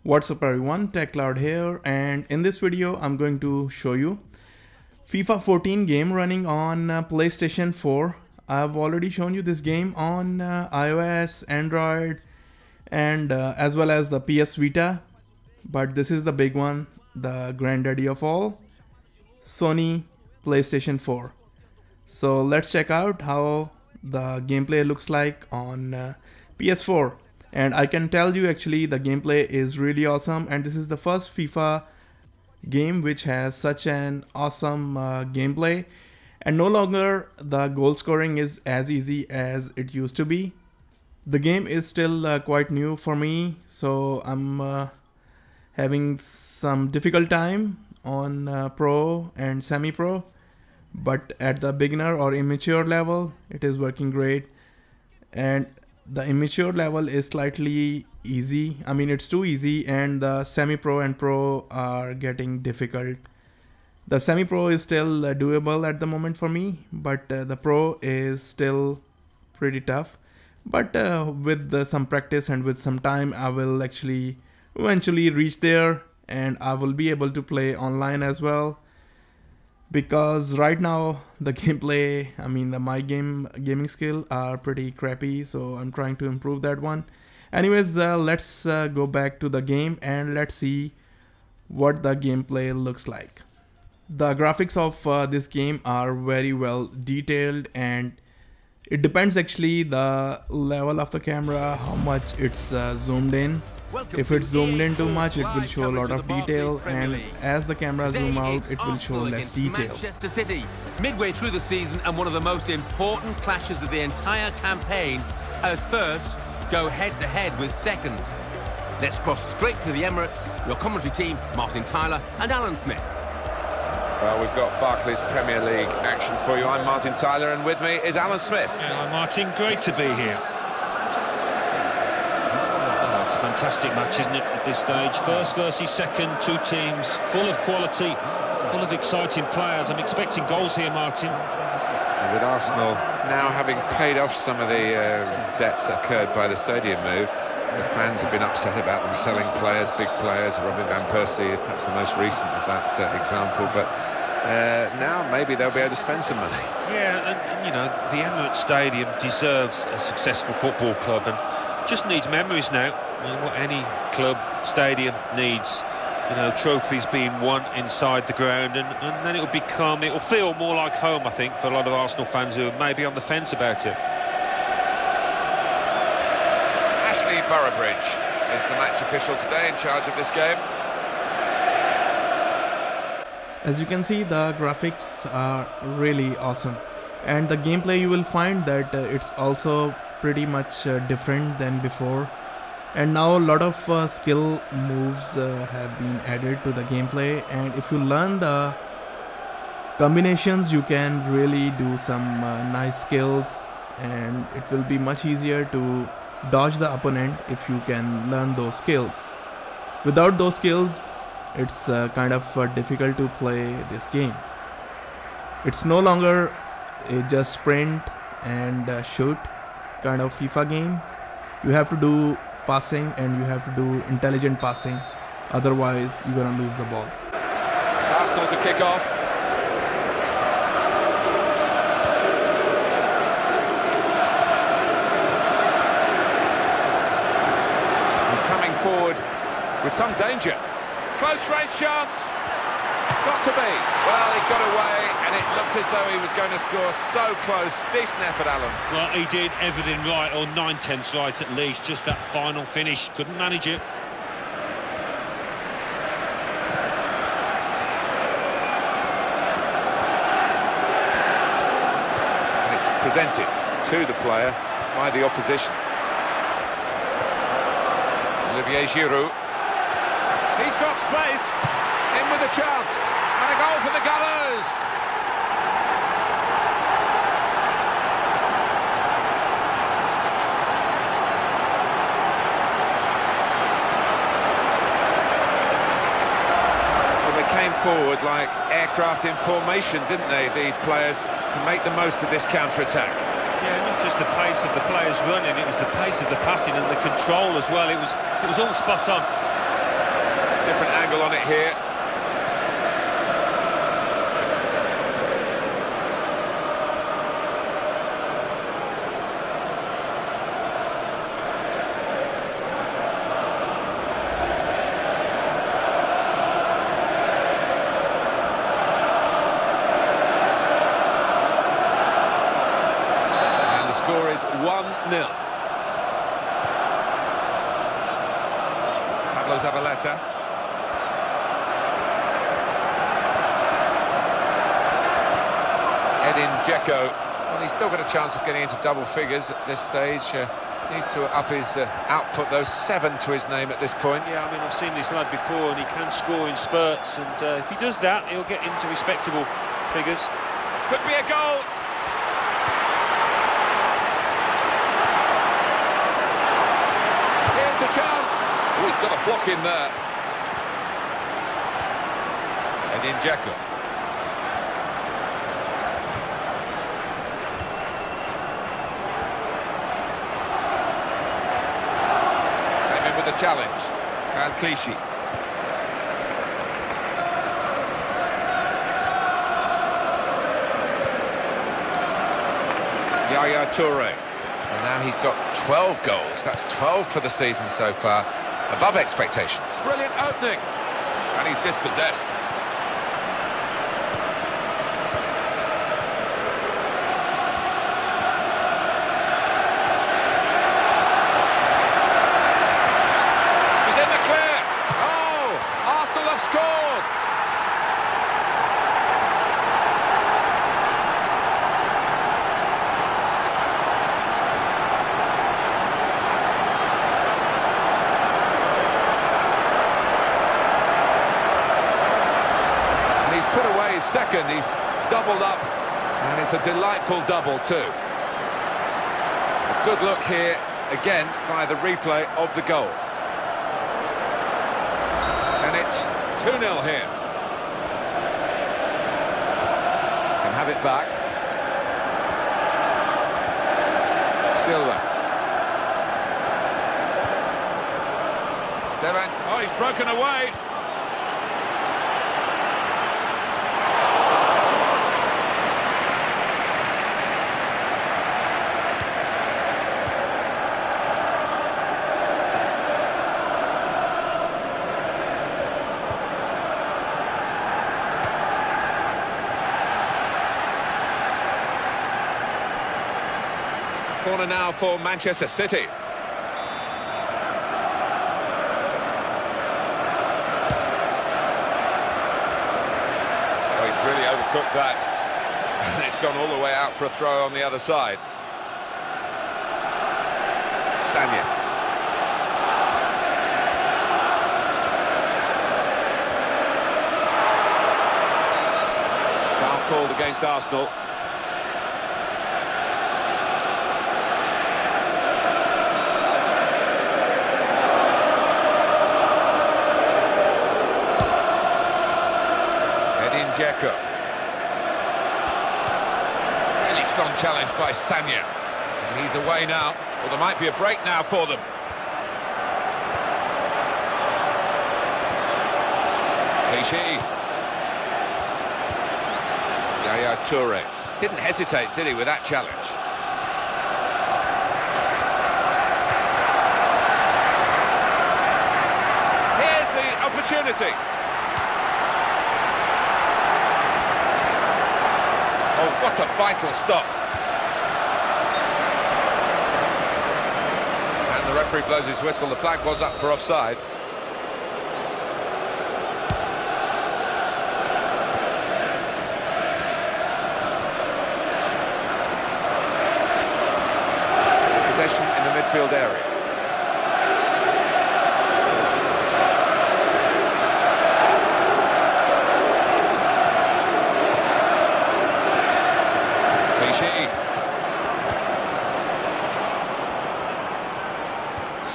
What's up everyone, TechCloud here, and in this video I'm going to show you FIFA 14 game running on PlayStation 4. I've already shown you this game on iOS, Android, and as well as the PS Vita, but this is the big one, the granddaddy of all, Sony PlayStation 4. So let's check out how the gameplay looks like on PS4. And I can tell you actually the gameplay is really awesome, and this is the first FIFA game which has such an awesome gameplay, and no longer the goal scoring is as easy as it used to be. The game is still quite new for me, so I'm having some difficult time on pro and semi-pro, but at the beginner or immature level it is working great, and the immature level is slightly easy. I mean, it's too easy, and the semi-pro and pro are getting difficult. The semi-pro is still doable at the moment for me, but the pro is still pretty tough. But with some practice and with some time, I will actually eventually reach there, and I will be able to play online as well. Because right now the gameplay, I mean my gaming skill are pretty crappy, so I'm trying to improve that one. Anyways, let's go back to the game and let's see what the gameplay looks like. The graphics of this game are very well detailed, and it depends actually the level of the camera, how much it's zoomed in. If it's zoomed in too much, it will show a lot of detail, and as the camera zoom out, it will show less detail. Manchester City, midway through the season and one of the most important clashes of the entire campaign, as first go head-to-head with second. Let's cross straight to the Emirates. Your commentary team, Martin Tyler and Alan Smith. Well, we've got Barclays Premier League action for you. I'm Martin Tyler, and with me is Alan Smith. Hello, Martin. Great to be here. It's a fantastic match, isn't it, at this stage? First versus second, two teams full of quality, full of exciting players. I'm expecting goals here, Martin. And with Arsenal now having paid off some of the debts that occurred by the stadium move, the fans have been upset about them selling players, big players. Robin van Persie, perhaps the most recent of that example, but now maybe they'll be able to spend some money. Yeah, and you know, the Emirates Stadium deserves a successful football club, and just needs memories now. I mean, what any club stadium needs, you know, trophies being won inside the ground, and then it'll feel more like home, I think, for a lot of Arsenal fans who are maybe on the fence about it. Ashley Burrowbridge is the match official today in charge of this game. As you can see, the graphics are really awesome, and the gameplay, you will find that it's also pretty much different than before, and now a lot of skill moves have been added to the gameplay, and if you learn the combinations, you can really do some nice skills, and it will be much easier to dodge the opponent if you can learn those skills. Without those skills, it's kind of difficult to play this game. It's no longer a just sprint and shoot kind of FIFA game. You have to do passing, and you have to do intelligent passing, otherwise you're gonna lose the ball. It's Arsenal to kick off. He's coming forward with some danger. Close range chance. Got to be. Well, he got away, and it looked as though he was going to score. So close. Decent effort, Alan. Well, he did everything right, or 9/10 right at least. Just that final finish, couldn't manage it. And it's presented to the player by the opposition. Olivier Giroud. He's got space. In with a chance, and a goal for the Gunners! Well, they came forward like aircraft in formation, didn't they, these players, to make the most of this counter-attack. Yeah, not just the pace of the players running, it was the pace of the passing and the control as well. It was all spot on. here. And the score is 1-0. Zabaleta. Edin Dzeko. Well, he's still got a chance of getting into double figures at this stage. Needs to up his output, though. 7 to his name at this point. Yeah, I mean, I've seen this lad before, and he can score in spurts, and if he does that, he'll get into respectable figures. Could be a goal. Here's the chance. Oh, he's got a block in there. Edin Dzeko. Came in with the challenge. Kyle Clichy. Yaya Toure. And now he's got 12 goals. That's 12 for the season so far. Above expectations. Brilliant opening. And he's dispossessed. He's in the clear. Oh, Arsenal have scored. Put away his second, he's doubled up, and it's a delightful double too. A good look here, again, by the replay of the goal. And it's 2-0 here. Can have it back. Silva. Stevan, oh, he's broken away. Corner now for Manchester City. Oh, he's really overcooked that. And it's gone all the way out for a throw on the other side. Sanya. Foul called against Arsenal. Dzeko. Really strong challenge by Sanya. And he's away now. Well, there might be a break now for them. Clichy. Yaya Toure. Didn't hesitate, did he, with that challenge? Here's the opportunity. Oh, what a vital stop. And the referee blows his whistle. The flag was up for offside. Possession in the midfield area.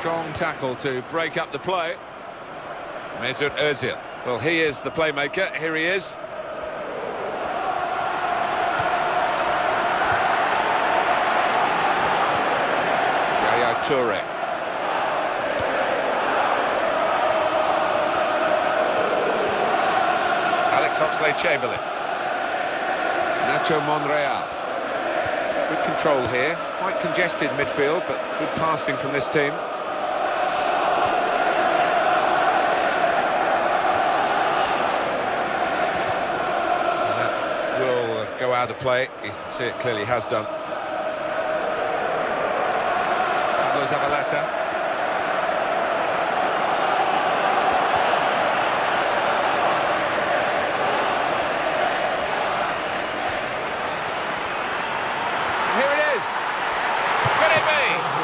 Strong tackle to break up the play. Mesut Ozil. Well, he is the playmaker. Here he is. Yaya Toure. Oxlade-Chamberlain. Nacho Monreal. Good control here. Quite congested midfield, but good passing from this team. And that will go out of play. You can see it clearly has done. Pablo Zabaleta.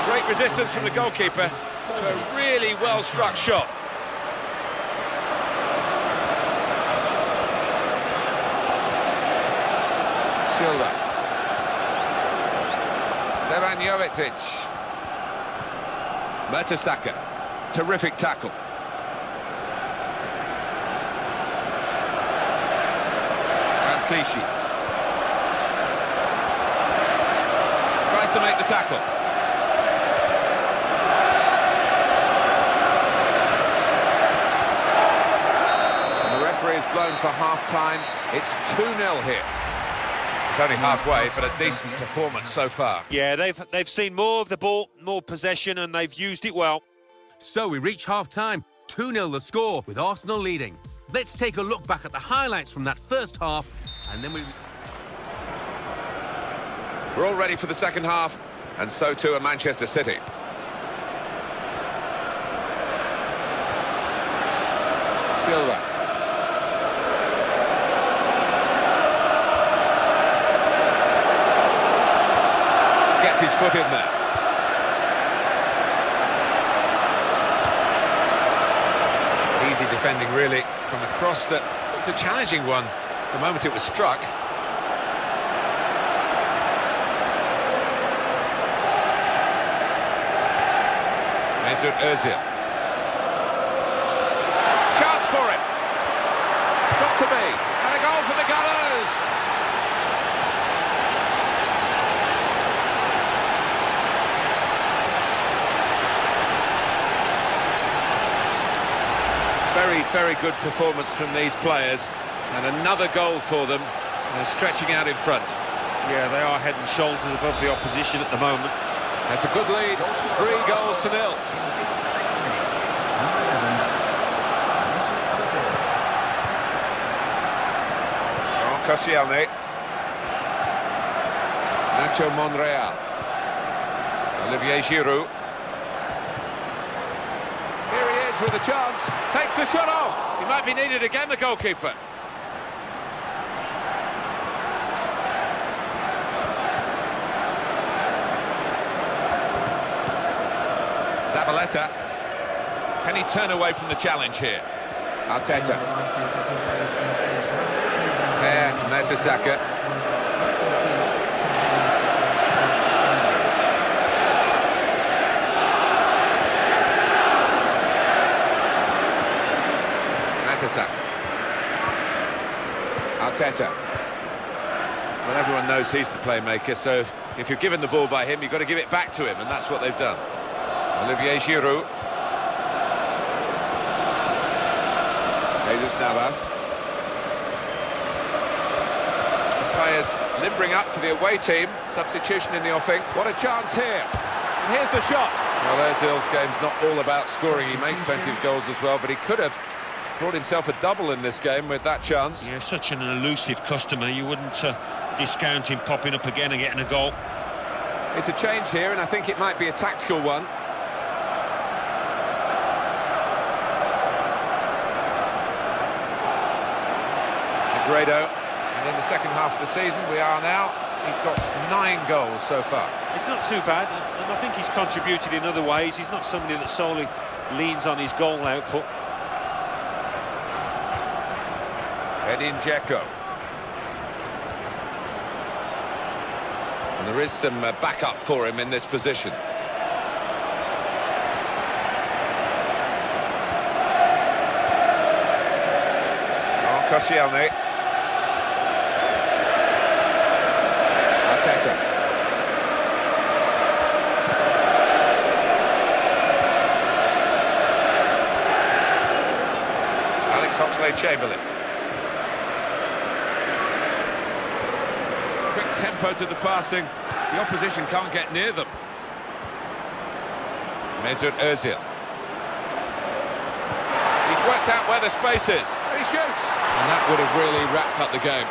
Great resistance from the goalkeeper to a really well-struck shot. Silva. Stevan Jovetic. Mertesacker. Terrific tackle. Van Clichy. Tries to make the tackle. Is blown for half-time. It's 2-0 here. It's only halfway, but a decent performance so far. Yeah, they've seen more of the ball, more possession, and they've used it well. So we reach half-time, 2-0 the score, with Arsenal leading. Let's take a look back at the highlights from that first half, and then We're all ready for the second half, and so too are Manchester City. Silva. Gets his foot in there. Easy defending, really, from a cross that looked a challenging one the moment it was struck. Mesut Özil. Chance for it. Got to be. And a goal for the Gunners. Very, very good performance from these players, and another goal for them. They're stretching out in front. Yeah, they are head and shoulders above the opposition at the moment. That's a good lead, 3-0. Koscielny. Nacho Monreal. Olivier Giroud. Here he is with a chance. Takes the shot off. he might be needed again, the goalkeeper. Zabaleta. Can he turn away from the challenge here? Arteta. There, Mertesacker. Mertesacker. Arteta. Well, everyone knows he's the playmaker, so if you're given the ball by him, you've got to give it back to him, and that's what they've done. Olivier Giroud. Jesus Navas. Some players limbering up for the away team. Substitution in the offing. What a chance here. And here's the shot. Well, Ozil's game's not all about scoring. He makes plenty of goals as well, but he could have brought himself a double in this game with that chance. Yeah, such an elusive customer. You wouldn't discount him popping up again and getting a goal. It's a change here, and I think it might be a tactical one. Negredo, and in the second half of the season we are now, he's got 9 goals so far. It's not too bad, and I think he's contributed in other ways. He's not somebody that solely leans on his goal output. Edin Dzeko. And there is some backup for him in this position. Koscielny. Arteta. Alex Oxlade-Chamberlain. tempo to the passing. The opposition can't get near them. Mesut Ozil. He's worked out where the space is. He shoots. And that would have really wrapped up the game.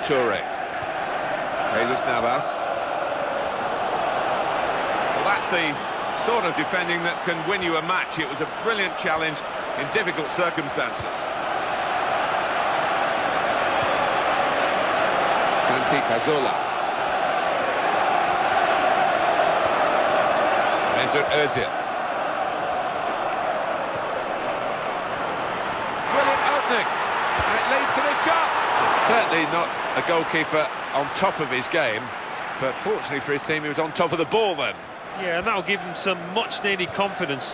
Toure. Jesus Navas. Well, that's the sort of defending that can win you a match. It was a brilliant challenge in difficult circumstances. Santi Cazorla. Mesut Ozil. Brilliant opening. And it leads to the shot. It's certainly not a goalkeeper on top of his game, but fortunately for his team, he was on top of the ball then. Yeah, and that'll give him some much-needed confidence.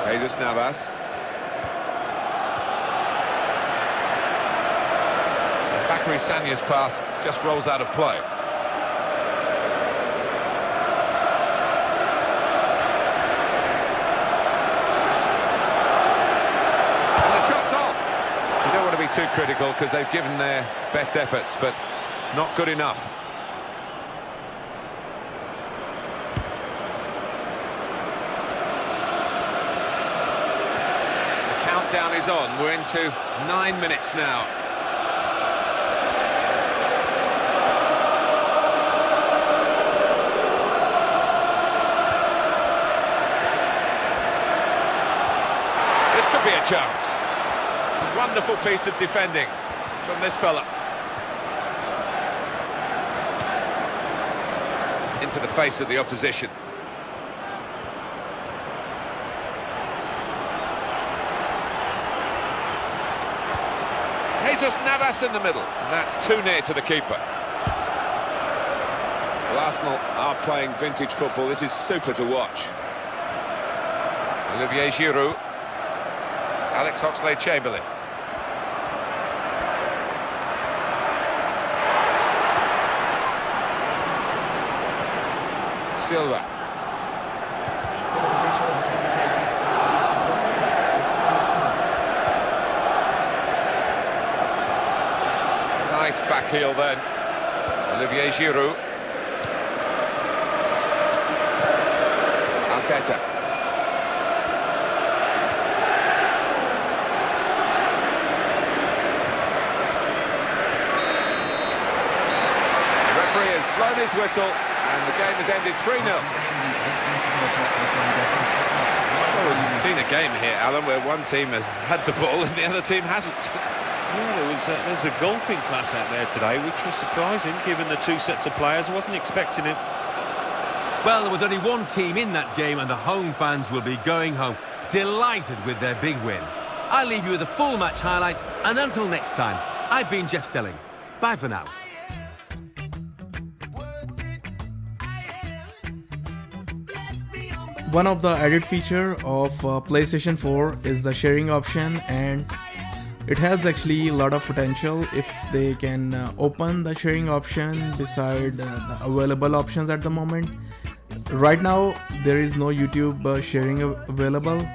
Jesus Navas. Bakary Sagna's pass just rolls out of play. Too critical because they've given their best efforts, but not good enough. The countdown is on. We're into 9 minutes now. This could be a chance. Wonderful piece of defending from this fella. Into the face of the opposition. Jesus Navas in the middle, and that's too near to the keeper. Well, Arsenal are playing vintage football. This is super to watch. Olivier Giroud. Alex Oxlade-Chamberlain. Silva. Nice back heel then. Olivier Giroud. Arteta. The referee has blown his whistle. And the game has ended 3-0. Well, you've seen a game here, Alan, where one team has had the ball and the other team hasn't. Yeah, there was a golfing class out there today, which was surprising, given the two sets of players. I wasn't expecting it. Well, there was only one team in that game, and the home fans will be going home, delighted with their big win. I'll leave you with the full match highlights, and until next time, I've been Jeff Stelling. Bye for now. One of the added feature of PlayStation 4 is the sharing option, and it has actually a lot of potential if they can open the sharing option beside the available options at the moment. Right now there is no YouTube sharing available.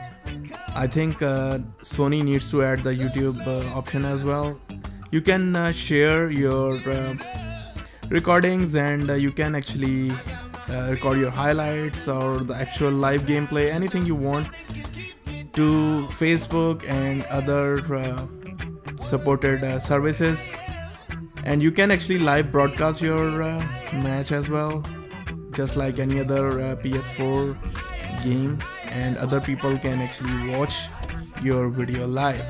I think Sony needs to add the YouTube option as well. You can share your recordings, and you can actually record your highlights or the actual live gameplay, anything you want, to Facebook and other supported services. And you can actually live broadcast your match as well, just like any other PS4 game, and other people can actually watch your video live.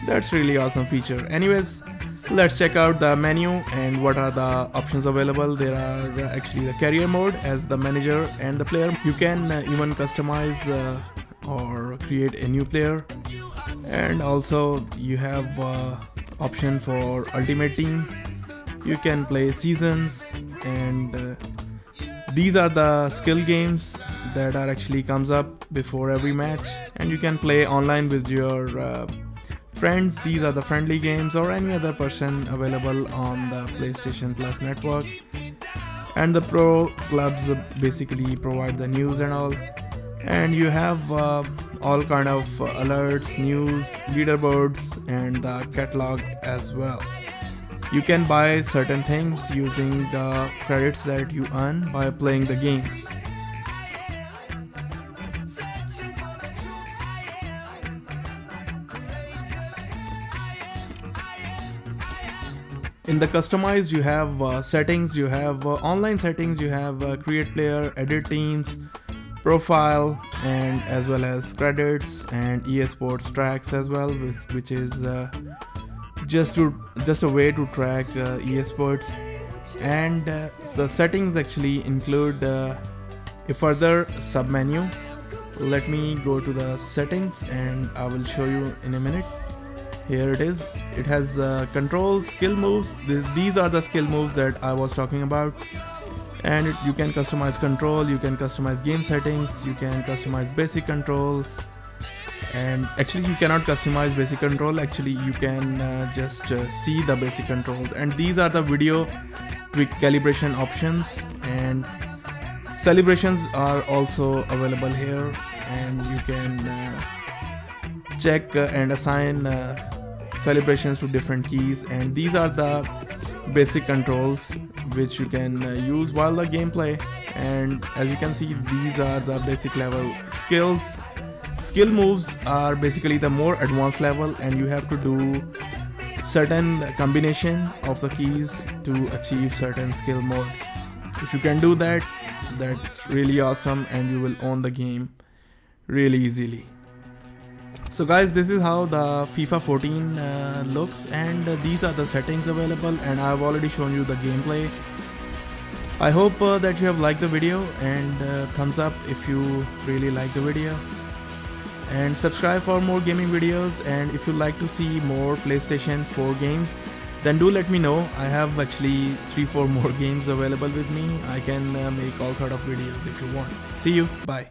That's really awesome feature. Anyways, let's check out the menu and what are the options available. There are actually the career mode as the manager and the player. You can even customize or create a new player, and also you have option for ultimate team. You can play seasons, and these are the skill games that are actually comes up before every match, and you can play online with your friends. These are the friendly games, or any other person available on the PlayStation Plus network. And the pro clubs basically provide the news and all. And you have all kind of alerts, news, leaderboards, and the catalog as well. You can buy certain things using the credits that you earn by playing the games. In the customize, you have settings, you have online settings, you have create player, edit teams, profile, and as well as credits and EA Sports tracks as well, which is just a way to track EA Sports. And the settings actually include a further sub menu. Let me go to the settings and I will show you in a minute. Here it is. It has controls, skill moves. These are the skill moves that I was talking about. And you can customize control, you can customize game settings, you can customize basic controls. And actually you cannot customize basic control, actually you can just see the basic controls. And these are the video quick calibration options, and celebrations are also available here, and you can check and assign celebrations to different keys. And these are the basic controls which you can use while the gameplay. And as you can see, these are the basic level skills. Skill moves are basically the more advanced level, and you have to do certain combination of the keys to achieve certain skill modes. If you can do that, that's really awesome, and you will own the game really easily. So guys, this is how the FIFA 14 looks, and these are the settings available, and I've already shown you the gameplay. I hope that you have liked the video, and thumbs up if you really like the video, and subscribe for more gaming videos. And if you like to see more PlayStation 4 games, then do let me know. I have actually 3-4 more games available with me. I can make all sort of videos if you want. See you, bye.